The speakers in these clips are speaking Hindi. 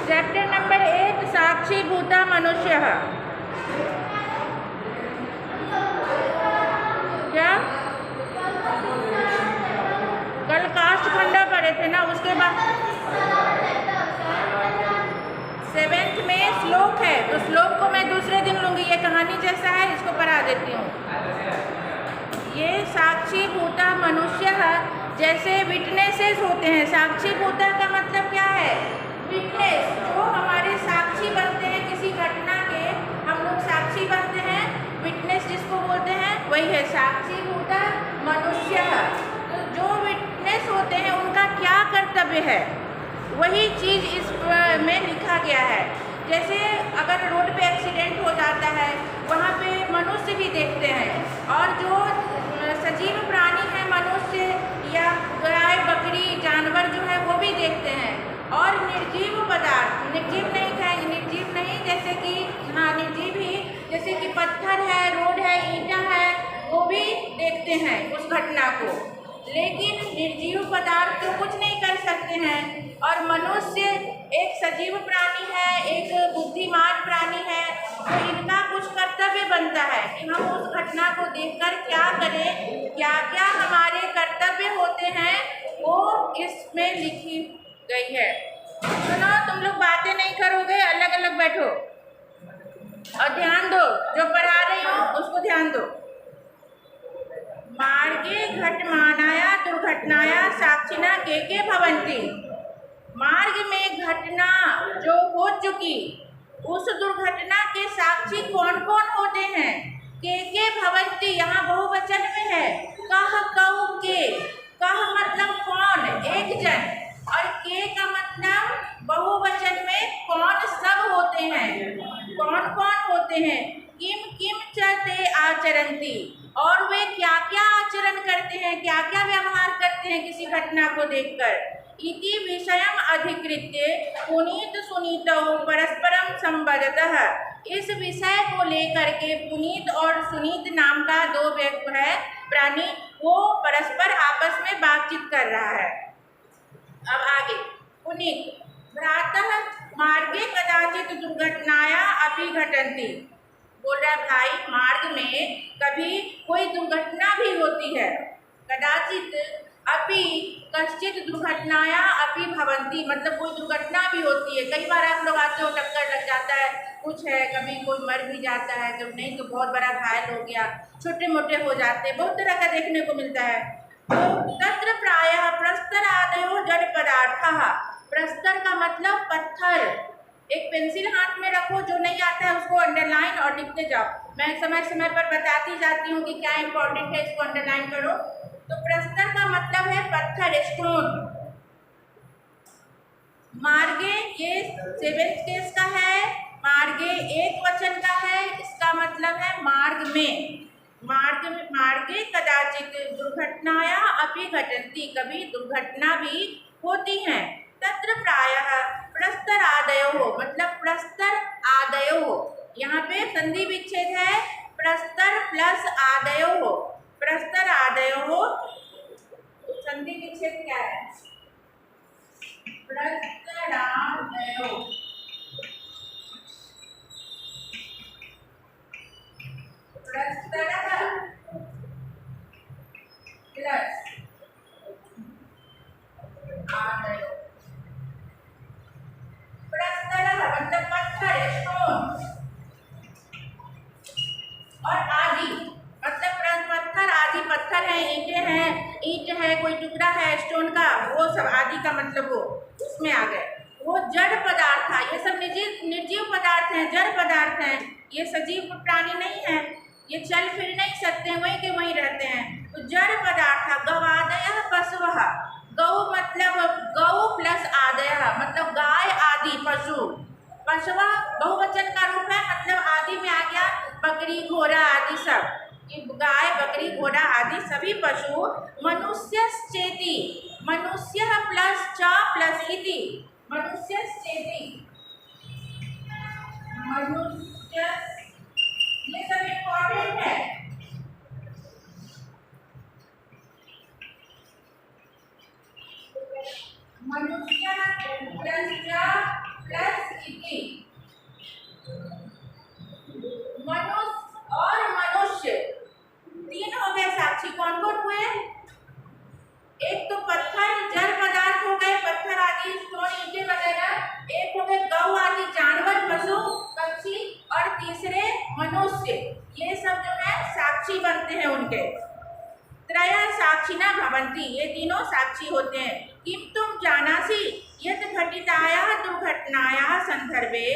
चैप्टर नंबर 8 साक्षीभूता मनुष्य। क्या कल काष्ठ खंडा पढ़े थे ना, उसके बाद 7th में श्लोक है, तो श्लोक को मैं दूसरे दिन लूँगी। ये कहानी जैसा है, इसको पढ़ा देती हूँ। ये साक्षीभूता मनुष्य जैसे विटनेसेस होते हैं। साक्षीभूता का मतलब क्या है? विटनेस, जो हमारे साक्षी बनते हैं किसी घटना के, हम लोग साक्षी बनते हैं। विटनेस जिसको बोलते हैं वही है साक्षीभूता मनुष्य। तो जो विटनेस होते हैं उनका क्या कर्तव्य है, वही चीज़ इस में लिखा गया है। जैसे अगर रोड पे एक्सीडेंट हो जाता है, वहाँ पे मनुष्य भी देखते हैं, और जो सजीव प्राणी है, मनुष्य या गाय बकरी जानवर जो है वो भी देखते हैं। और निर्जीव पदार्थ, निर्जीव नहीं कहेंगे, निर्जीव नहीं, जैसे कि हाँ निर्जीव ही, जैसे कि पत्थर है, रोड है, ईंटा है, वो भी देखते हैं उस घटना को। लेकिन निर्जीव पदार्थ तो कुछ नहीं कर सकते हैं। और मनुष्य एक सजीव प्राणी है, एक बुद्धिमान प्राणी है, तो इनका कुछ कर्तव्य बनता है कि हम उस घटना को देखकर क्या करें, क्या क्या हमारे कर्तव्य होते हैं, वो इसमें लिखी गई है। सुनो, तुम लोग बातें नहीं करोगे, अलग अलग बैठो और ध्यान दो, जो पढ़ा रही हो उसको ध्यान दो। मार्गे घटमानाया दुर्घटनाया साक्षिणा के भवन्ति। मार्ग में घटना जो हो चुकी, उस दुर्घटना के साक्षी कौन कौन होते हैं? के भवन्ति यहाँ बहुवचन में है। कह कऊ के, कह मतलब कौन, एक जन, और के का मतलब बहुवचन में कौन सब होते हैं, कौन कौन होते हैं। किम किम च ते आचरन्ति, और वे क्या क्या आचरण करते हैं, क्या क्या व्यवहार करते हैं किसी घटना को देखकर। इति विषयम अधिकृत्य पुनीत सुनीतौ परस्परम संबद्धतः। इस विषय को लेकर के पुनीत और सुनीत नाम का दो व्यक्ति है, प्राणी, वो परस्पर आपस में बातचीत कर रहा है। अब आगे पुनीत, भ्रातः मार्गे कदाचित दुर्घटनाया अपि घटन्ति। बोल रहा है भाई, मार्ग में कभी कोई दुर्घटना भी होती है। कदाचित अपि कश्चित दुर्घटनाया अपि भवन्ति, मतलब कोई दुर्घटना भी होती है। कई बार आप लोग आते हो, टक्कर लग जाता है, कुछ है, कभी कोई मर भी जाता है, कभी नहीं तो बहुत बड़ा घायल हो गया, छोटे मोटे हो जाते हैं, बहुत तरह का देखने को मिलता है। तो तत्र प्रायः प्रस्तर आदयो जड़ पदार्थः। प्रस्तर का मतलब पत्थर। एक पेंसिल हाथ में रखो, जो नहीं आता है उसको अंडरलाइन और लिखते जाओ। मैं समय समय पर बताती जाती हूँ कि क्या इंपॉर्टेंट है, इसको अंडरलाइन करो। तो प्रस्तर का मतलब है पत्थर, स्टोन। मार्गे, ये 7th केस का है, मार्गे एक वचन का है, इसका मतलब है मार्ग में। मार्गे कदाचित दुर्घटनाया अपि घटन्ति, कभी दुर्घटना भी होती हैं। तत्र प्रायः प्रस्तर आदयो, मतलब प्रस्तर आदयो, यहाँ पे संधि विच्छेद है, प्रस्तर प्लस आदयो, प्रस्तर आदयो। संधि विच्छेद क्या है? प्रस्तरादयो, प्रस्तर प्लस आदयो। प्रस्तर मतलब पत्थर, स्टोन, और आदि मतलब पत्थर, आदि पत्थर है, ईंटें हैं, ईंट है, कोई टुकड़ा है स्टोन का, वो सब आदि का मतलब वो उसमें आ गए। वो जड़ पदार्थ था, ये सब निर्जीव पदार्थ हैं, जड़ पदार्थ हैं, ये सजीव प्राणी नहीं है, ये चल फिर नहीं सकते हैं, वहीं के वहीं रहते हैं। तो जड़ पदार्थ था। गवादयः पशवः, गौ मतलब गौ प्लस आदयः मतलब गाय आदि पशु। पशवा बहुवचन का रूप है, मतलब आदि में आ गया बकरी घोड़ा आदि सब, गाय बकरी घोड़ा आदि सभी पशु। मनुष्यश्चेति, मनुष्य प्लस च प्लस इति, मनुष्यश्चेति, मनुष्य, ये सब इम्पोर्टेंट है। मनुष्य बोलते हैं किम तुम जानासि यत् घटितायाः दुर्घटनायाः संदर्भे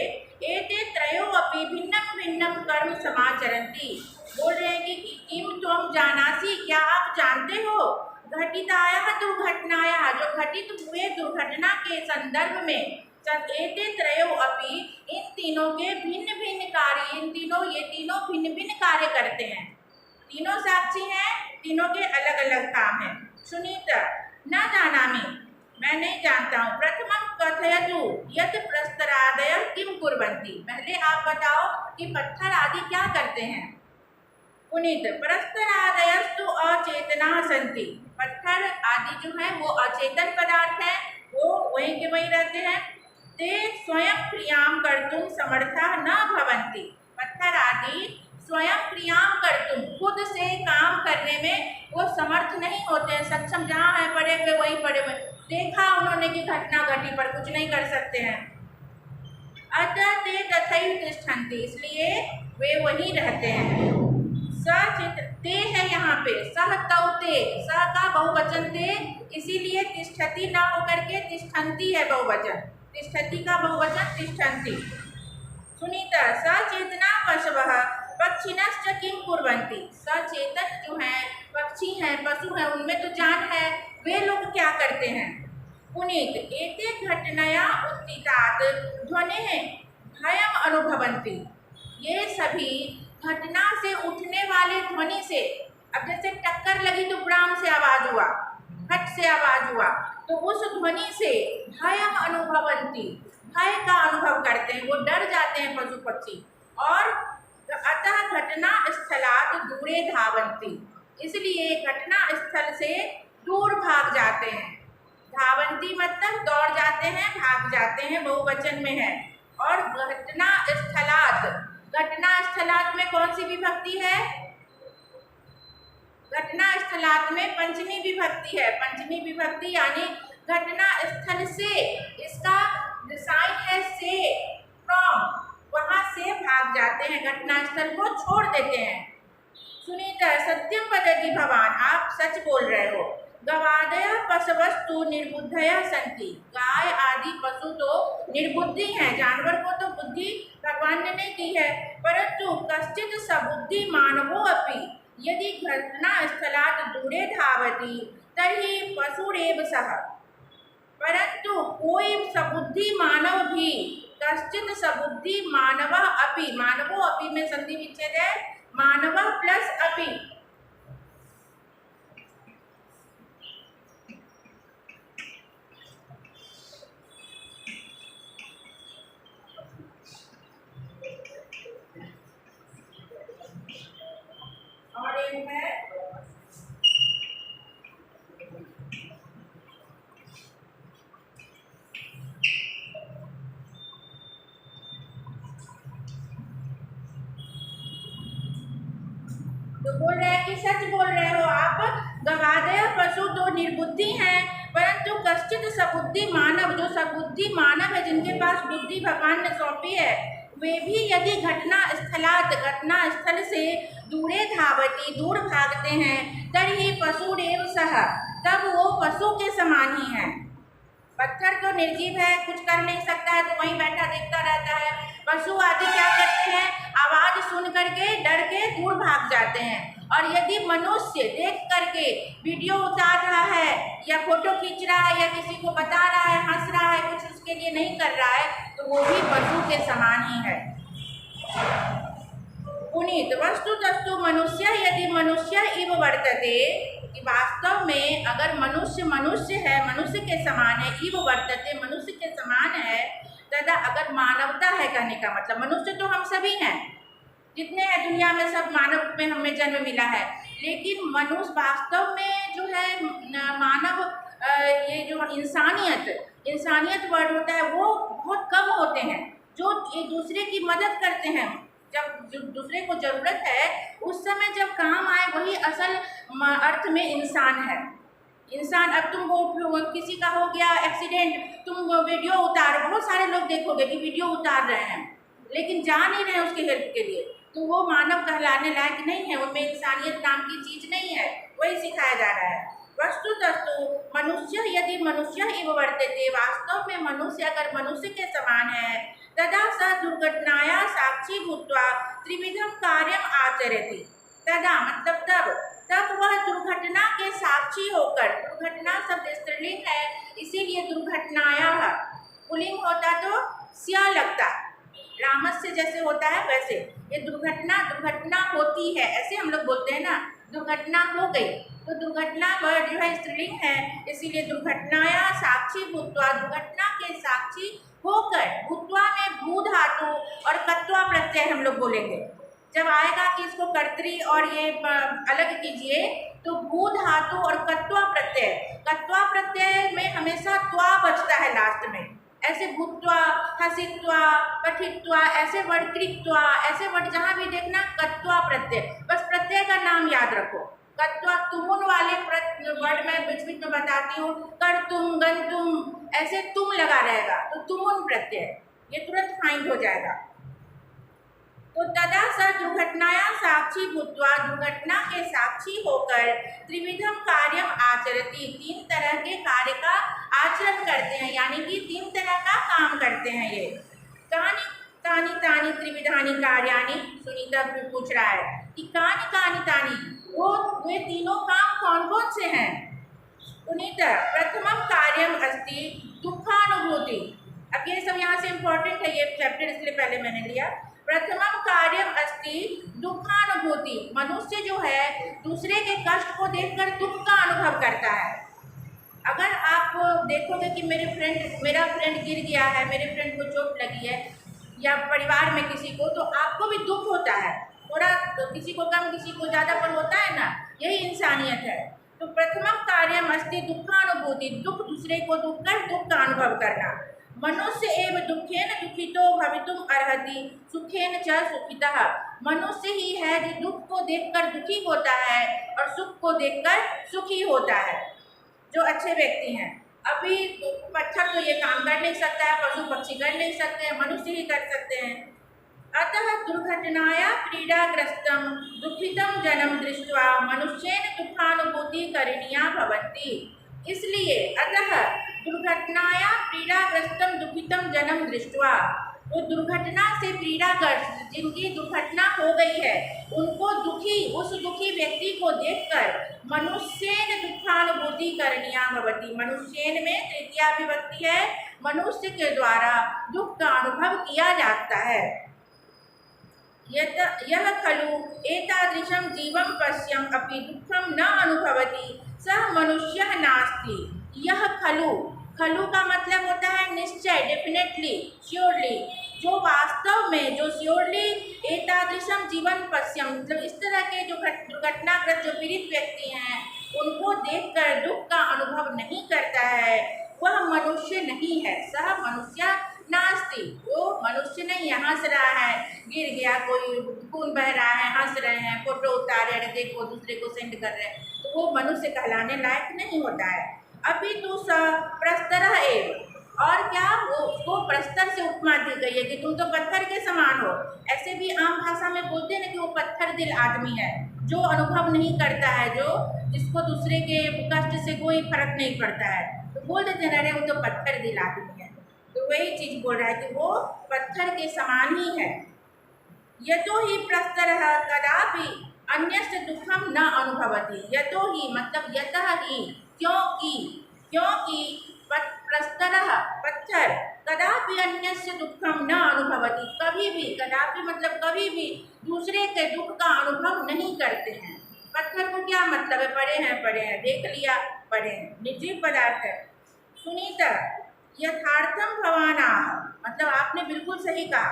एते त्रयो अपि भिन्नं भिन्नं कर्म समाचरन्ति। बोल रहे हैं कि किम तुम जानासि, क्या आप जानते हो, घटितायाः दुर्घटनायाः, जो घटित हुए दुर्घटना के संदर्भ में, एते त्रयो अपि, इन तीनों के भिन्न भिन्न कार्य, ये तीनों भिन्न भिन्न कार्य करते हैं। तीनों साक्षी हैं, तीनों के अलग अलग काम हैं। सुनीत न जानामि, मैं नहीं जानता हूँ। प्रथमं कथयतु यत् प्रस्तरादयः किम कुर्वन्ति, पहले आप बताओ कि पत्थर आदि क्या करते हैं। पुनीत प्रस्तरादयस्तु अचेतनाः सन्ति, पत्थर आदि जो है वो अचेतन पदार्थ हैं, वो वहीं के वहीं रहते हैं। ते स्वयं क्रियां कर्तुं समर्थाः न भवन्ति, पत्थर आदि स्वयं क्रियां कर्तुं, खुद से काम करने में वो समर्थ नहीं होते हैं, सक्षम, जहाँ है पड़े हुए वहीं पड़े हुए, देखा उन्होंने कि घटना घटी पर कुछ नहीं कर सकते हैं। अतः ते तथैव तिष्ठन्ति, इसलिए वे वहीं रहते हैं। सचित ते है यहाँ पे, सह तौ ते, सह का बहुवचन ते, इसीलिए तिष्ठति ना होकर के तिष्ठन्ति है बहुवचन, तिष्ठति का बहुवचन तिष्ठन्ति। सुनीता सचेतना पशवः पक्षिणश्च किं कुर्वन्ति, सचेतन जो है पक्षी हैं, पशु हैं, उनमें तो जान है, वे लोग क्या करते हैं। पुनीत एते घटनया उत्थितात् ध्वनेः भयम् अनुभवन्ति, ये सभी घटना से उठने वाले ध्वनि से, अब जैसे टक्कर लगी तो ब्राम से आवाज हुआ, फट से आवाज हुआ, तो उस ध्वनि से भयम् अनुभवन्ति, भय का अनुभव करते हैं, वो डर जाते हैं पशु पक्षी। और अतः घटना स्थलात् दूरे धावन्ति, इसलिए घटना स्थल से दूर भाग जाते हैं। धावन्ति मतलब दौड़ जाते हैं, भाग जाते हैं, बहुवचन में है। और घटना स्थलात्, घटना स्थलात् में कौन सी विभक्ति है, घटना स्थलात् में पंचमी विभक्ति है, पंचमी विभक्ति यानी घटना स्थल से, इसका साइन है से, फ्रॉम, वहां से भाग जाते हैं, घटना स्थल को छोड़ देते हैं। सुनीता सत्यम वदति भवान, आप सच बोल रहे हो। गवादयः पशवस्तु निर्बुद्धयः सन्ति, गाय आदि पशु तो निर्बुद्धि हैं, जानवर को तो बुद्धि भगवान ने नहीं दी है। परंतु कश्चित् सबुद्धि मानवो अपि यदि घटना स्थलात् दूरे धावति तर्हि पशुरेव सः, परंतु कोई सबुद्धि मानव भी, कश्चित् सबुद्धि मानवः अपि, मानवो अपि में संधि विच्छेद है, मानवः प्लस अपि, और एक है तो बोल रहे हैं कि सच बोल रहे हो आप। गवादय पशु तो निर्बुद्धि हैं, परंतु कश्चित् सबुद्धि मानव, जो सबुद्धि मानव है, जिनके पास बुद्धि भगवान ने सौंपी है, वे भी यदि घटना स्थलात्, घटना स्थल से दूरे धावती, दूर भागते हैं, तर्हि पशुरेव सः, तब वो पशु के समान ही है। पत्थर तो निर्जीव है, कुछ कर नहीं सकता है, तो वहीं बैठा देखता रहता है। पशु आदि क्या करते हैं, आवाज सुन करके डर के दूर भाग जाते हैं। और यदि मनुष्य देख करके वीडियो उतार रहा है या फोटो खींच रहा है या किसी को बता रहा है, हंस रहा है, कुछ उसके लिए नहीं कर रहा है, तो वो भी पशु के समान ही है। पुनीत वस्तु तस्तु मनुष्य यदि मनुष्य इव वर्तते, कि वास्तव में अगर मनुष्य मनुष्य है, मनुष्य के समान है, इव वर्तते मनुष्य के समान है, तथा अगर मानवता है, कहने का मतलब मनुष्य तो हम सभी हैं, जितने हैं दुनिया में सब मानव में हमें जन्म मिला है, लेकिन मनुष्य वास्तव में जो है मानव, ये जो इंसानियत वर्ड होता है वो बहुत कम होते हैं, जो एक दूसरे की मदद करते हैं। जब दूसरे को जरूरत है उस समय जब काम आए, वही असल अर्थ में इंसान है। इंसान, अब तुम वो किसी का हो गया एक्सीडेंट, तुम वीडियो उतारो, बहुत सारे लोग देखोगे कि वीडियो उतार रहे हैं, लेकिन जा नहीं रहे हैं उसके हेल्प के लिए, तो वो मानव कहलाने लायक नहीं है, उनमें इंसानियत नाम की चीज़ नहीं है, वही सिखाया जा रहा है। वस्तुतस्तु मनुष्य यदि मनुष्य इव वर्तते, वास्तव में मनुष्य अगर मनुष्य के समान है, तदा स दुर्घटनाया साक्षी भूत्वा त्रिविधम कार्यम आचरति। तदा मतलब तब वह दुर्घटना के साक्षी होकर, दुर्घटना शब्द स्त्रीलिंग है इसीलिए दुर्घटनाया पुल्लिंग होता तो स्य लगता, रामस्य जैसे होता है वैसे ये दुर्घटना होती है, ऐसे हम लोग बोलते हैं ना, दुर्घटना हो गई, तो दुर्घटना वर्ड जो है स्त्रीलिंग है इसीलिए दुर्घटनाया साक्षी भूत्वा, दुर्घटना के साक्षी होकर, भूत्वा में भू धातु और कत्वा प्रत्यय हम लोग बोलेंगे। जब आएगा कि इसको कर्तरी और ये अलग कीजिए तो भू धातु और कत्वा प्रत्यय में हमेशा त्वा बचता है लास्ट में, ऐसे भूत्वा, हसित्वा, पठित्वा, ऐसे वर्ड कृत्वा, ऐसे वर्ड जहाँ भी देखना कत्वा प्रत्यय, बस प्रत्यय का नाम याद रखो। कत्वा तुमुन वाले वर्ड में बीच बीच में बताती हूँ, कर तुम, गन तुम, ऐसे तुम लगा रहेगा तो तुमुन प्रत्यय ये तुरंत फाइंड हो जाएगा। तो तदा स दुर्घटनाया साक्षी भूत्वा, दुर्घटना के साक्षी होकर त्रिविधम कार्यम आचरति, 3 तरह के कार्य का आचरण करते हैं, यानी कि 3 तरह का काम करते हैं ये। तानी तानी त्रिविधानी कार्यानि, सुनीता पूछ रहा है कि कानी तानी वो ये तीनों काम कौन कौन से हैं। सुनीता, प्रथमम कार्यम अस्ति दुखानुभूति। अब ये सब यहाँ से इम्पोर्टेंट है, ये चैप्टर इसलिए पहले मैंने लिया। प्रथमम कार्यम अस्ति दुखानुभूति, मनुष्य जो है दूसरे के कष्ट को देखकर दुख का अनुभव करता है। अगर आप देखोगे कि मेरा फ्रेंड गिर गया है, मेरे फ्रेंड को चोट लगी है, या परिवार में किसी को, तो आपको भी दुख होता है, थोड़ा तो किसी को कम किसी को ज़्यादा पर होता है ना, यही इंसानियत है। तो प्रथमम कार्यम अस्ति दुखानुभूति, दुख दूसरे को दुख कर दुख का अनुभव करना। मनुष्य एव दुखेन दुखितो भवितुम अर्हति सुखेन च सुखितः, मनुष्य ही है जो दुख को देखकर दुखी होता है और सुख को देखकर सुखी होता है, जो अच्छे व्यक्ति हैं। अभी पत्थर तो ये काम कर नहीं सकता है, पशु पक्षी कर नहीं सकते हैं, मनुष्य ही कर सकते हैं। अतः दुर्घटनाया पीड़ाग्रस्तम दुखितम जन्म दृष्ट्वा मनुष्येन दुखानुभूति करणीया भवन्ति, इसलिए अतः दुर्घटनाया पीड़ाग्रस्तम दुखितम जन्म दृष्ट्वा, वो दुर्घटना से पीड़ाग्रस्त जिनकी दुर्घटना हो गई है उनको उस दुखी व्यक्ति को देखकर मनुष्येन दुखानुभूति करणीया भवति, मनुष्येन में तृतीया विभक्ति है, मनुष्य के द्वारा दुख का अनुभव किया जाता है। यह खलु एतादृशं जीवं पश्यम अपि दुखम न अनुभवति सह मनुष्यः नास्ति। यह खलु का मतलब होता है निश्चय, डेफिनेटली, श्योरली, जो वास्तव में, जो श्योरली एतादृशम जीवन पश्यम, मतलब इस तरह के जो दुर्घटनाग्रस्त जो पीड़ित व्यक्ति हैं उनको देखकर दुख का अनुभव नहीं करता है, वह मनुष्य नहीं है। सह मनुष्य नास्ति, वो मनुष्य नहीं है। हंस रहा है, गिर गया, कोई खून बह रहा है, हंस रहे हैं, फोटो उतार रहे हैं, देखो दूसरे को सेंड कर रहे हैं, तो वो मनुष्य कहलाने लायक नहीं होता है। अभी तो स प्रस्तर एव, और क्या वो प्रस्तर से उपमा दी गई है कि तुम तो पत्थर के समान हो। ऐसे भी आम भाषा में बोलते हैं ना कि वो पत्थर दिल आदमी है, जो अनुभव नहीं करता है, जो जिसको दूसरे के कष्ट से कोई फर्क नहीं पड़ता है, तो बोल देते हैं अरे वो तो पत्थर दिल आदमी है। तो वही चीज बोल रहा है कि वो पत्थर के समान ही है। यतो ही प्रस्तर कदापि अन्यस्य दुखम न अनुभवति, यतो ही मतलब यतः ही, क्योंकि प्रस्तर पत्थर कदापि अन्यस्य दुखम न अनुभवति, कभी भी, कदापि मतलब कभी भी दूसरे के दुख का अनुभव नहीं करते हैं। पत्थर को क्या मतलब है, पड़े हैं, देख लिया, पड़े हैं, निर्जीव पदार्थ है। सुनीता, यथार्थम भवान आह, मतलब आपने बिल्कुल सही कहा,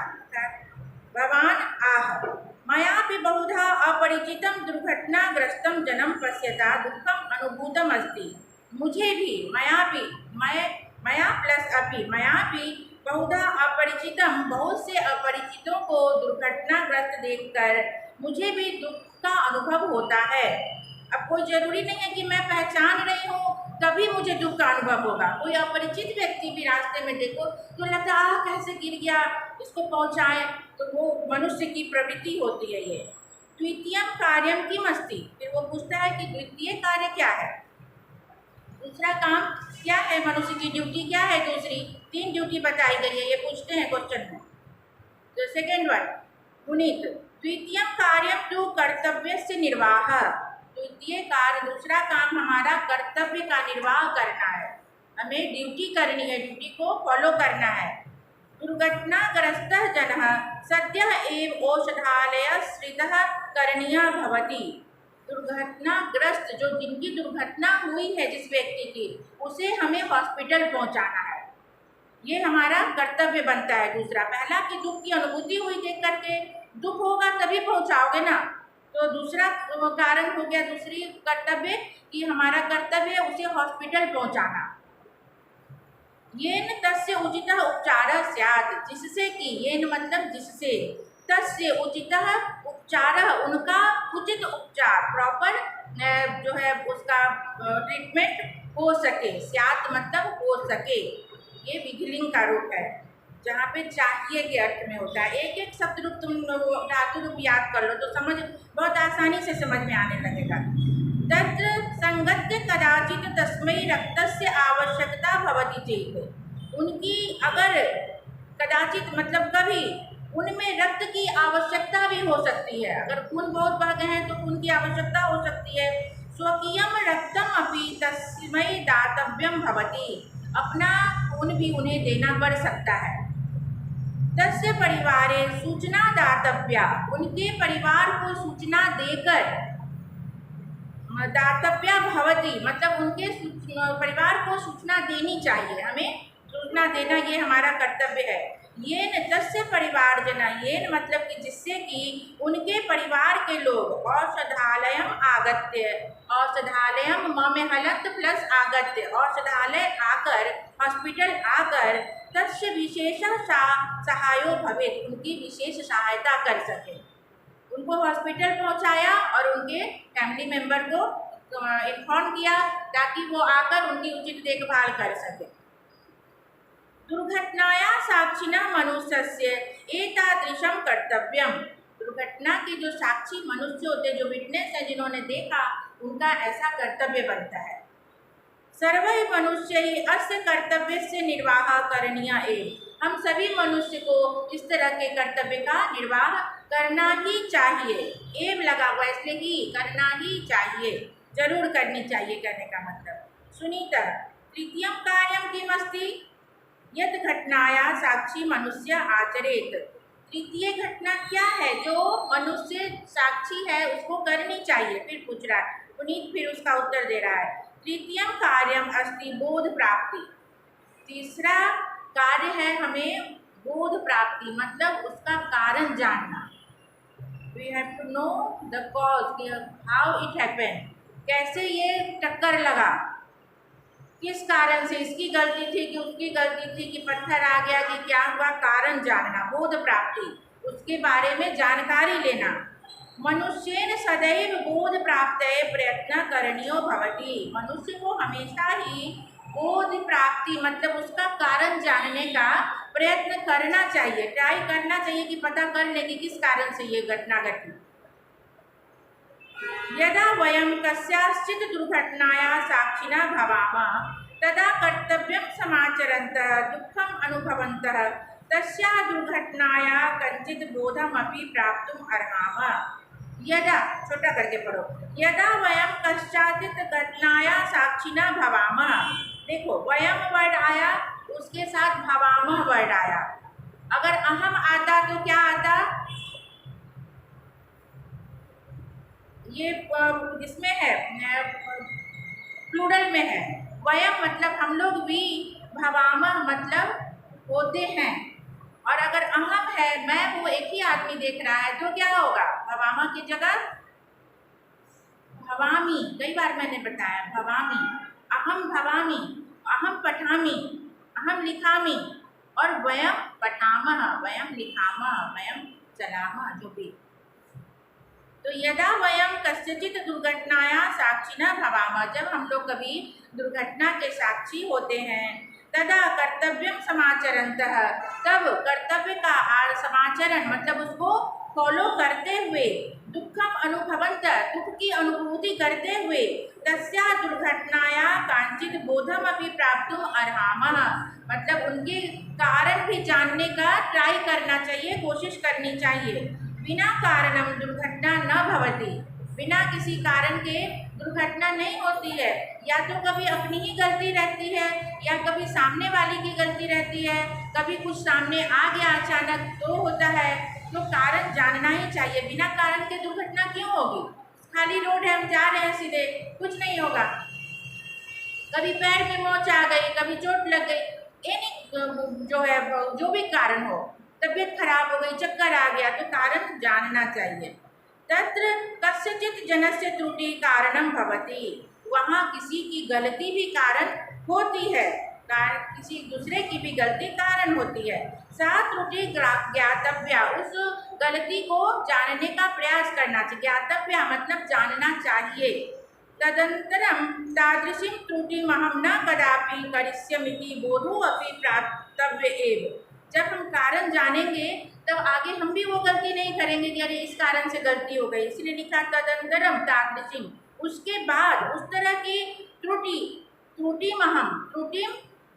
भवान आह मयापि बहुधा अपरिचितम दुर्घटनाग्रस्तम जन्म पश्यता दुखम अनुभूतम अस्ति, मुझे भी, मया प्लस अपि, मया भी बहुधा अपरिचितम, बहुत से अपरिचितों को दुर्घटनाग्रस्त देखकर मुझे भी दुख का अनुभव होता है। अब कोई जरूरी नहीं है कि मैं पहचान रही हूँ तभी मुझे दुख का अनुभव होगा। कोई अपरिचित व्यक्ति भी रास्ते में देखो तो लगता है कैसे गिर गया, इसको पहुँचाए, तो वो मनुष्य की प्रवृत्ति होती है। ये द्वितीय कार्यम किम अस्ति, फिर वो पूछता है कि द्वितीय कार्य क्या है। दूसरा काम क्या है, मनुष्य की ड्यूटी क्या है, दूसरी 3 ड्यूटी बताई गई है, ये पूछते हैं क्वेश्चन में। तो सेकेंड वन पुनीत, द्वितीय कार्यम तु कर्तव्यस्य निर्वाह, द्वितीय कार्य दूसरा काम हमारा कर्तव्य का निर्वाह करना है, हमें ड्यूटी करनी है, ड्यूटी को फॉलो करना है। दुर्घटनाग्रस्तः जनः सद्यः एव औषधालयस्थितः करणीयः भवति, दुर्घटनाग्रस्त जो जिनकी दुर्घटना हुई है जिस व्यक्ति की, उसे हमें हॉस्पिटल पहुंचाना है, ये हमारा कर्तव्य बनता है। दूसरा, पहला कि दुख की अनुभूति हुई देख करके, दुख होगा तभी पहुंचाओगे ना, तो दूसरा कारण हो गया, दूसरी कर्तव्य कि हमारा कर्तव्य है उसे हॉस्पिटल पहुंचाना। येन तस्य उचितः उपचारः स्यात्, जिससे कि, येन मतलब जिससे, तस्य उचितः उपचारः उनका उचित उपचार, प्रॉपर जो है उसका ट्रीटमेंट हो सके, स्यात् मतलब हो सके, ये विधिलिंग का रूप है जहाँ पे चाहिए के अर्थ में होता है। एक एक शब्द रूप तुम धातु रूप याद कर लो तो समझ बहुत आसानी से समझ में आने लगेगा। तत्र संगत्य कदाचित तस्मै रक्तस्य आवश्यकता भवति चेत, उनकी अगर कदाचित मतलब कभी उनमें रक्त की आवश्यकता भी हो सकती है, अगर खून बहुत बढ़ गए हैं तो खून की आवश्यकता हो सकती है। स्वकीयम रक्तम अपि तस्मै दातव्यम भवति, अपना खून भी उन्हें देना पड़ सकता है। तस्य परिवारे सूचना दातव्या, उनके परिवार को सूचना देकर, दातव्या भवति मतलब उनके परिवार को सूचना देनी चाहिए, हमें सूचना देना ये हमारा कर्तव्य है। येन तस्य परिवार जना, येन मतलब कि जिससे कि उनके परिवार के लोग औषधालयम आगत्य, औषधालयम म में हलंत प्लस आगत्य, औषधालय आकर, हॉस्पिटल आकर, तस्य विशेष सहायो भवेत्, उनकी विशेष सहायता कर सके, उनको हॉस्पिटल पहुंचाया और उनके फैमिली मेंबर को इन्फॉर्म किया ताकि वो आकर उनकी उचित देखभाल कर सके। दुर्घटनाया साक्षिणः मनुष्यस्य एतादृशं कर्तव्यम, दुर्घटना के जो साक्षी मनुष्य होते, जो विटनेस है, जिन्होंने देखा, उनका ऐसा कर्तव्य बनता है। सर्वैः मनुष्यैः अस्य कर्तव्यस्य निर्वाह करणीयः एव, हम सभी मनुष्य को इस तरह के कर्तव्य का निर्वाह करना ही चाहिए। एव लगा हुआ इसलिए कि करना ही चाहिए, जरूर करनी चाहिए कहने का मतलब। सुनीता, तृतीयं कार्यं किमस्ति, यत् घटनाया साक्षी मनुष्य आचरेत, तृतीय घटना क्या है जो मनुष्य साक्षी है उसको करनी चाहिए। फिर पूछ रहा है पुनीत, फिर उसका उत्तर दे रहा है, तृतीयम कार्यम अस्ति बोध प्राप्ति, तीसरा कार्य है हमें बोध प्राप्ति मतलब उसका कारण जानना। We have to know the cause, how it happen, कैसे ये टक्कर लगा, किस कारण से, इसकी गलती थी कि उसकी गलती थी कि पत्थर आ गया कि क्या हुआ, कारण जानना, बोध प्राप्ति, उसके बारे में जानकारी लेना। मनुष्येन सदैव बोध प्राप्त प्रयत्न करणीयो भवति, मनुष्य को हमेशा ही बोध प्राप्ति मतलब उसका कारण जानने का प्रयत्न करना चाहिए, ट्राई करना चाहिए कि पता कर ले कि किस कारण से ये घटना घटी। यदा वयं कस्याश्चित् दुर्घटनायाः साक्षिणः भवामः तदा कर्तव्यं समाचरन्तः दुःखम् अनुभवन्तः तस्याः दुर्घटनायाः कञ्चित् बोधमपि प्राप्तुम् अर्हामः। यदा, छोटा करके पढ़ो, यदा वयं कस्याचित् घटनायाः साक्षिणः भवामः, देखो वयं वर्ड आया, उसके साथ भवामः वर्ड आया, अगर अहम आता तो क्या आता, ये इसमें है प्लूरल में है, वयम मतलब हम लोग भी, भवामः मतलब होते हैं, और अगर अहम है, मैं वो एक ही आदमी देख रहा है तो क्या होगा, भवामः की जगह भवामी, कई बार मैंने बताया भवामी, अहम भवामी, अहम पठामी, अहम लिखामी, और वयम पठामः, वयम लिखामः, वयम चलामः, जो भी। तो यदा वयम कस्यचित् दुर्घटनायाः साक्षिणः भवामः, जब हम लोग कभी दुर्घटना के साक्षी होते हैं, तदा कर्तव्यम समाचरन्तः, तब कर्तव्य का समाचरण मतलब उसको फॉलो करते हुए दुखम अनुभवंत दुख की अनुभूति करते हुए तस्या दुर्घटनाया कांचित बोधम अभी प्राप्तुम अर्हामः, मतलब उनके कारण भी जानने का ट्राई करना चाहिए, कोशिश करनी चाहिए। बिना कारणम दुर्घटना न भवति, बिना किसी कारण के दुर्घटना नहीं होती है। या तो कभी अपनी ही गलती रहती है या कभी सामने वाली की गलती रहती है, कभी कुछ सामने आ गया अचानक तो होता है। तो कारण जानना ही चाहिए। बिना कारण के दुर्घटना क्यों होगी? खाली रोड है, हम जा रहे हैं सीधे, कुछ नहीं होगा। कभी पैर में मोच आ गई, कभी चोट लग गई, एनी जो है जो भी कारण हो, तबीयत खराब हो गई, चक्कर आ गया, तो कारण जानना चाहिए। तत्र कस्यचित जनस्य त्रुटि कारणम भवति, वहाँ किसी की गलती भी कारण होती है, किसी दूसरे की भी गलती कारण होती है। सा त्रुटि ज्ञातव्या, उस गलती को जानने का प्रयास करना चाहिए। ज्ञातव्या मतलब जानना चाहिए। तदंतरम तादृशीं त्रुटिमहं न कदापि करिष्यामि बोधो अपि प्राप्तव्य एव। जब हम कारण जानेंगे तब आगे हम भी वो गलती नहीं करेंगे कि अरे इस कारण से गलती हो गई, इसलिए लिखा तदंतरम तादृशीं, उसके बाद उस तरह की त्रुटिमहं, त्रुटि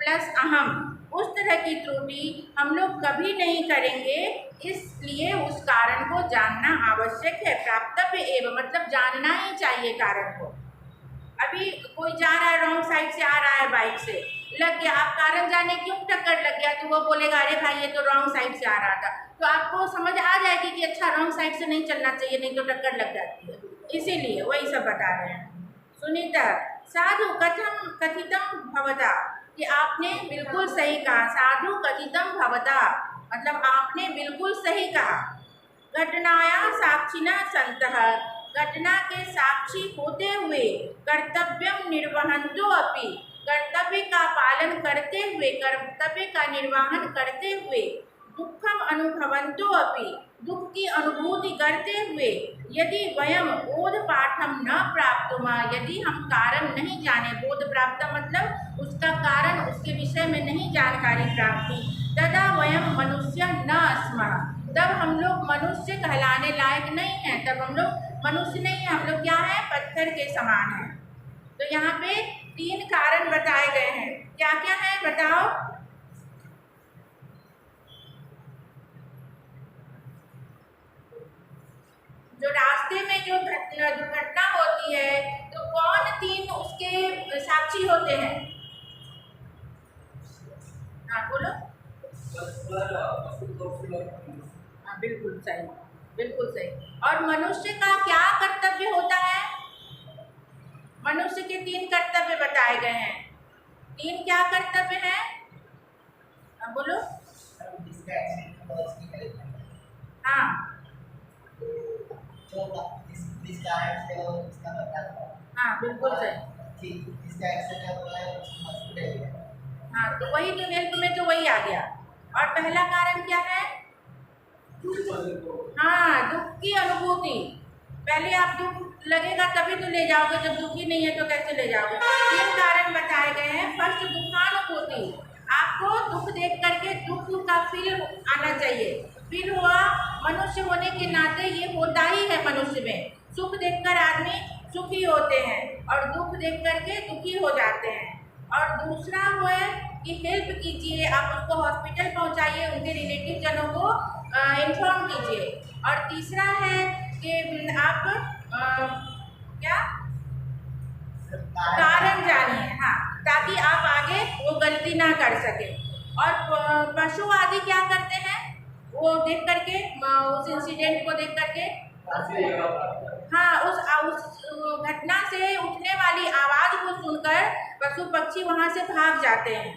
प्लस अहम, उस तरह की त्रुटि हम लोग कभी नहीं करेंगे, इसलिए उस कारण को जानना आवश्यक है। प्राप्तव्य एवं मतलब जानना ही चाहिए कारण को। अभी कोई जा रहा है रॉन्ग साइड से आ रहा है बाइक से, लग गया, आप कारण जाने क्यों टक्कर लग गया, तो वो बोलेगा अरे भाई ये तो रॉन्ग साइड से आ रहा था, तो आपको समझ आ जाएगी कि अच्छा रॉन्ग साइड से नहीं चलना चाहिए, नहीं तो टक्कर लग जाती है। इसीलिए वही सब बता रहे हैं। सुनीता साधु कथितम भवता, कि आपने बिल्कुल सही कहा। साधु कथितम भवता मतलब आपने बिल्कुल सही कहा। घटनाया साक्षिणा संतः, घटना के साक्षी होते हुए कर्तव्यम निर्वहंतो अपि, कर्तव्य का पालन करते हुए, कर्तव्य का निर्वहन करते हुए, दुखम अनुभवंतो अपि, दुख की अनुभूति करते हुए, यदि वयम बोध पाठम न प्राप्तुम, यदि हम कारण नहीं जाने, बोध प्राप्त मतलब उसका कारण, उसके विषय में नहीं जानकारी प्राप्त हुई, तदा वयम मनुष्य न स्मः, तब हम लोग मनुष्य कहलाने लायक नहीं हैं, तब हम लोग मनुष्य नहीं हैं, हम लोग क्या हैं? पत्थर के समान हैं। तो यहाँ पे 3 कारण बताए गए हैं। क्या क्या है बताओ? जो रास्ते में जो दुर्घटना होती है तो कौन 3 उसके साक्षी होते हैं? हाँ बोलो। हाँ बिल्कुल सही, बिल्कुल सही। और मनुष्य का क्या कर्तव्य होता है? मनुष्य के 3 कर्तव्य बताए गए हैं। 3 क्या कर्तव्य हैं? हाँ बोलो। हाँ हाँ बिल्कुल सही। हाँ तो वही तो हेल्प में तो वही आ गया। और पहला कारण क्या है? हाँ दुख की अनुभूति। पहले आप दुख लगेगा तभी तो ले जाओगे, जब दुखी नहीं है तो कैसे ले जाओगे? 3 कारण बताए गए हैं। फर्स्ट दुखानुभूति, आपको दुख देख करके दुख का फील आना चाहिए। फील हुआ, मनुष्य होने के नाते ये होता ही है मनुष्य में। सुख देखकर आदमी सुखी होते हैं और दुख देख करके दुखी हो जाते हैं। और दूसरा वो है कि हेल्प कीजिए, आप उसको हॉस्पिटल पहुंचाइए, उनके रिलेटिव जनों को इन्फॉर्म कीजिए। और तीसरा है कि आप क्या कारण जानिए, हाँ, ताकि आप आगे वो गलती ना कर सके। और पशु आदि क्या करते हैं? वो देख करके, उस इंसिडेंट को देख करके, हाँ उस घटना से उठने वाली आवाज़ को सुनकर पशु पक्षी वहाँ से भाग जाते हैं।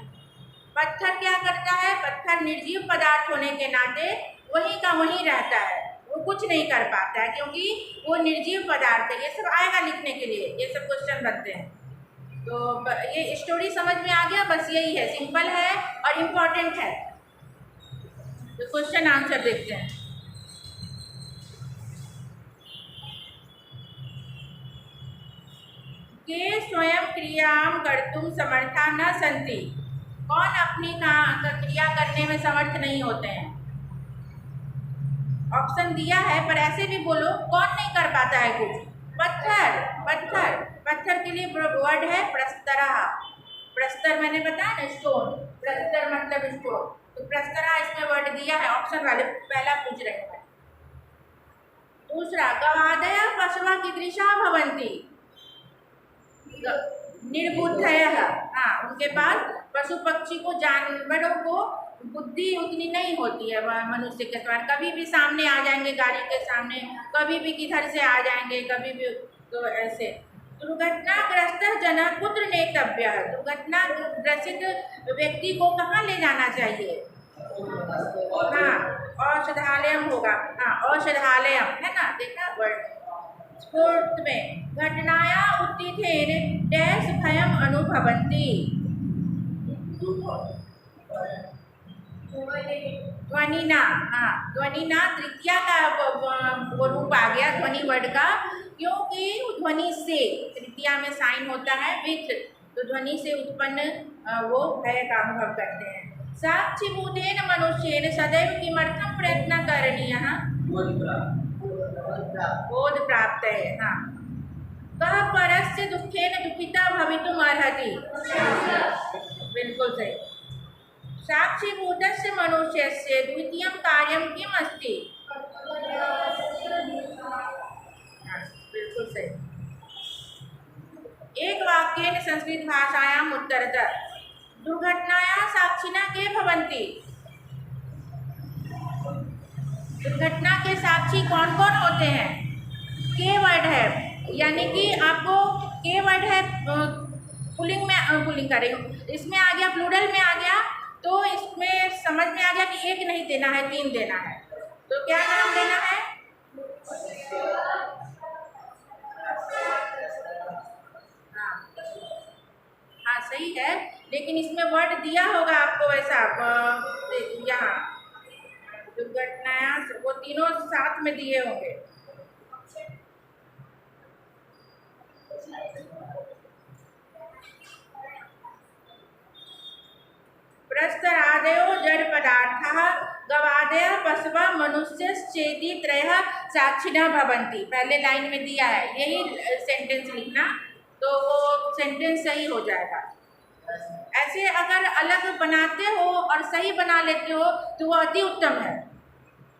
पत्थर क्या करता है? पत्थर निर्जीव पदार्थ होने के नाते वहीं का वहीं रहता है, वो कुछ नहीं कर पाता है क्योंकि वो निर्जीव पदार्थ है। ये सब आएगा लिखने के लिए, ये सब क्वेश्चन बनते हैं। तो ये स्टोरी समझ में आ गया? बस यही है, सिंपल है और इम्पोर्टेंट है। तो क्वेश्चन आंसर देखते हैं। के स्वयं क्रियां कर्तुम समर्था न सन्ति, कौन अपनी क्रिया करने में समर्थ नहीं होते हैं? ऑप्शन दिया है पर ऐसे भी बोलो, कौन नहीं कर पाता है कुछ? पत्थर। पत्थर, पत्थर के लिए वर्ड है प्रस्तरा। प्रस्तर मैंने बताया ना, स्टोन। प्रस्तर मतलब स्टोन, तो प्रस्तरा इसमें वर्ड दिया है, ऑप्शन वाले पहला पूछ रहे हैं। दूसरा, गवादय पशवा कीदृशा भवन्ति। निर्बुद्धयः, हाँ, उनके पास पशु पक्षी को, जानवरों को बुद्धि उतनी नहीं होती है मनुष्य के समान। कभी भी सामने आ जाएंगे, गाड़ी के सामने, कभी भी किधर से आ जाएंगे, कभी भी, तो ऐसे। दुर्घटनाग्रस्त जनः कुत्र नेतव्यः। दुर्घटना ग्रसित व्यक्ति को कहाँ ले जाना चाहिए? हाँ, औषधालयम होगा। हाँ, औषधालयम है ना, देखा वर्ड। फोर्थ में, घटनाया उत्थितेन डैश भयम अनुभवन्ति। ध्वनिना, हाँ, ध्वनिना तृतीया का वो रूप आ गया ध्वनि वर्ड का, क्योंकि ध्वनि से, तृतीया में साइन होता है विथ, तो ध्वनि से उत्पन्न वो भय का अनुभव करते हैं। साक्षीभूतेन मनुष्येन सदैव किमर्थं प्रयत्न करणीयः? बोध प्राप्त है। हाँ, कः परस्य दुःखेन दुःखिता भवितुम् अर्हति। बिल्कुल सही। साक्षीभूतस्य मनुष्यस्य द्वितीयं कार्यं किम् अस्ति? बिल्कुल सही। एक वाक्येन संस्कृत भाषायाम् उत्तरतः दुर्घटनायाः साक्षिणः के भवन्ति। दुर्घटना के साक्षी कौन कौन होते हैं? के वर्ड है, यानी कि आपको के वर्ड है, पुलिंग में, पुलिंग कर रही हूँ, इसमें आ गया, प्लूरल में आ गया, तो इसमें समझ में आ गया कि एक नहीं देना है, 3 देना है। तो क्या नाम देना है? हाँ सही है, लेकिन इसमें वर्ड दिया होगा आपको वैसा, यहाँ दुर्घटनाएं वो तीनों साथ में दिए होंगे। प्रस्तरादयो जड़ पदार्थः गवादयः पशवः मनुष्यश्चेति त्रयः साक्षिणः भवन्ति। पहले लाइन में दिया है, यही सेंटेंस लिखना, तो वो सेंटेंस सही हो जाएगा। ऐसे अगर अलग बनाते हो और सही बना लेते हो तो वो अति उत्तम है।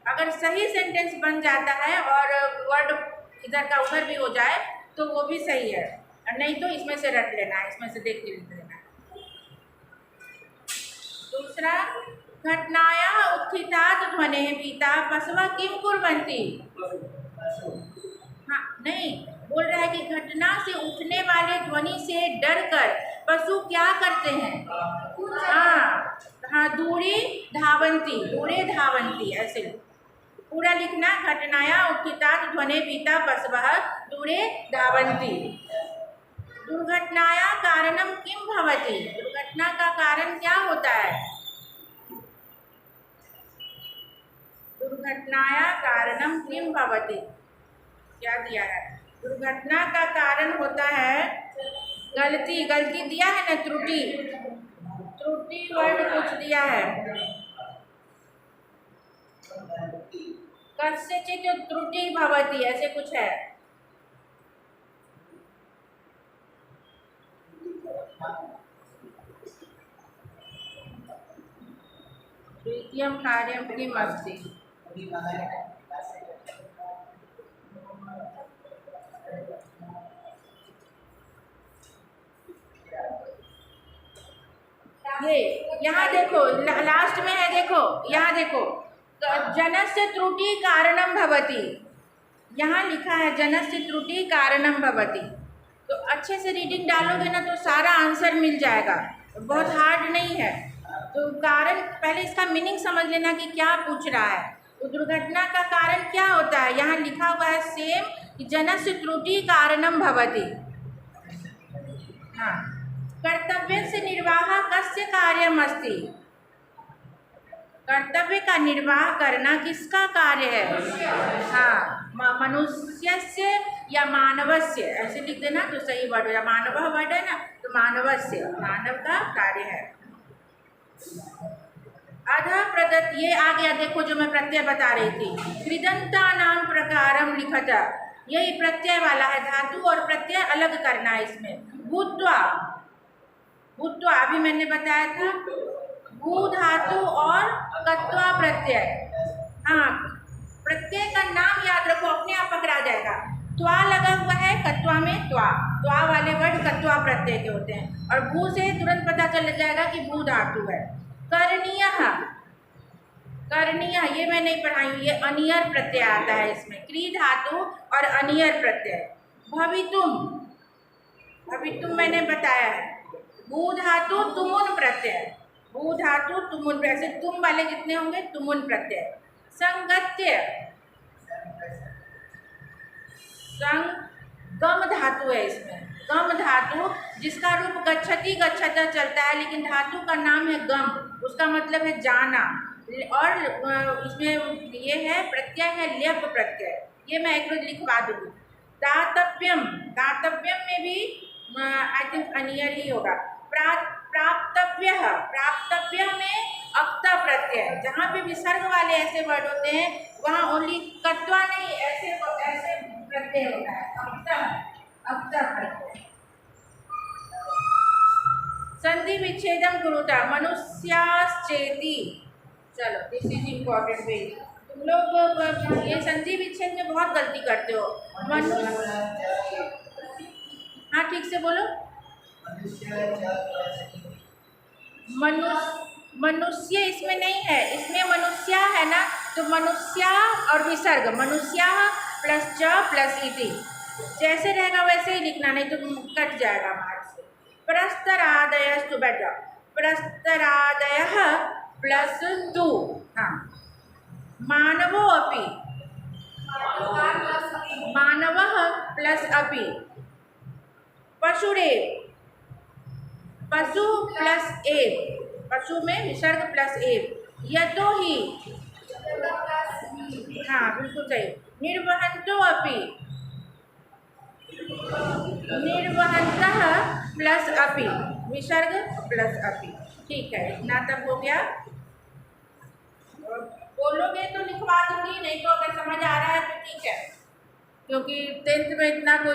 अगर सही सेंटेंस बन जाता है और वर्ड इधर का उधर भी हो जाए तो वो भी सही है, और नहीं तो इसमें से रट लेना है, इसमें से देख के लिख लेना है। दूसरा, घटनायाः उत्थितात् ध्वनेः भीता पशवः किं कुर्वन्ति। हाँ नहीं, बोल रहा है कि घटना से उठने वाले ध्वनि से डरकर पशु क्या करते हैं? हाँ हाँ, दूरे धावन्ति, दूरे धावन्ति, ऐसे पूरा लिखना। घटनायाः उत्थितात् ध्वनेः भीता पशवः दूरे धावन्ति। दुर्घटनायाः कारणं किं भवति। दुर्घटना का कारण क्या होता है? दुर्घटनायाः कारणं किं भवति, क्या दिया है? दुर्घटना का कारण होता है गलती। गलती दिया है ना, त्रुटि, त्रुटि वर्ड कुछ दिया है, कस्यचित् त्रुटि भवति, ऐसे कुछ है। द्वितीयं कार्यं किम् अस्ति? ये यहाँ देखो, लास्ट में है, देखो यहाँ देखो, जनस्य त्रुटि कारणं भवति, यहाँ लिखा है जनस्य त्रुटि कारणं भवति। तो अच्छे से रीडिंग डालोगे ना तो सारा आंसर मिल जाएगा, बहुत हार्ड नहीं है। तो कारण, पहले इसका मीनिंग समझ लेना कि क्या पूछ रहा है। तो दुर्घटना का कारण क्या होता है, यहाँ लिखा हुआ है सेम, कि जनस्य त्रुटि कारणं भवति। हाँ, कर्तव्यस्य निर्वाह कस्य कार्यम् अस्ति। कर्तव्य का निर्वाह करना किसका कार्य है? हाँ, मनुष्यस्य या मानवस्य, ऐसे लिख देना तो सही वर्ड है। मानव वर्ड है ना, तो मानवस्य, मानव का कार्य है। अधः प्रदत्त, ये आ गया देखो जो मैं प्रत्यय बता रही थी। कृदंता नाम प्रकारम लिखत, यही प्रत्यय वाला है, धातु और प्रत्यय अलग करना है इसमें। भूत्वा, भूत्वा अभी मैंने बताया था, भू धातु और कत्वा प्रत्यय। हाँ, प्रत्यय का नाम याद रखो, अपने आप पकड़ा जाएगा। त्वा लगा हुआ है कत्वा में, त्वा त्वा वाले वर्ड कत्वा प्रत्यय के होते हैं, और भू से तुरंत पता चल जाएगा कि भू धातु है। करणीय, करणीय ये मैं नहीं पढ़ाई हूँ, ये अनियर प्रत्यय आता है इसमें, क्री धातु और अनियर प्रत्यय। भवितुम, भवितुम मैंने बताया है, भू धातु तुमुन प्रत्यय, भू धातु तुमुन, ऐसे तुम वाले जितने होंगे तुमुन प्रत्यय। संगत्य, गम धातु है इसमें, गम धातु जिसका रूप गच्छति गच्छता चलता है, लेकिन धातु का नाम है गम, उसका मतलब है जाना। और इसमें ये है प्रत्यय है ल्यप प्रत्यय, ये मैं एक रोज लिखवा दूँगी। दातव्यम, दातव्यम में भी आई थिंक अनियर ही होगा। प्राप्तव्य, प्राप्तव्य में अक्ता प्रत्यय, जहाँ पे विसर्ग वाले ऐसे वर्ड होते हैं वहाँ ओनली कत्वा नहीं, ऐसे ऐसे प्रत्यय होता है, अक्ता, अक्ता प्रत्यय। संधि विच्छेदम कुरुता मनुष्याश्चेति, चलो दिस इज इम्पोर्टेंट वेरी, तुम लोग ये संधि विच्छेद में बहुत गलती करते हो। मनुष्य, हाँ ठीक से बोलो। मनुष्य इसमें नहीं है, इसमें मनुष्या है ना, तो मनुष्या और विसर्ग, मनुष्या प्लस च प्लस इति, जैसे रहेगा वैसे ही लिखना, नहीं तो कट जाएगा मार्क्स से। प्रस्तरादयस्तु, बैठ जाओ, प्रस्तरादयः प्लस तु, हाँ। मानवो अपि, मानवः प्लस अपि। पशुरेव, पशु प्लस एव, पशु में विसर्ग प्लस एव। यतो ही, हाँ बिल्कुल सही। निर्वहंतो अपि, निर्वहंतः प्लस अपि, विसर्ग प्लस अपि। ठीक है, इतना तक हो गया। बोलोगे तो लिखवा दूंगी, नहीं तो अगर समझ आ रहा है तो ठीक है, क्योंकि 10th में इतना कोई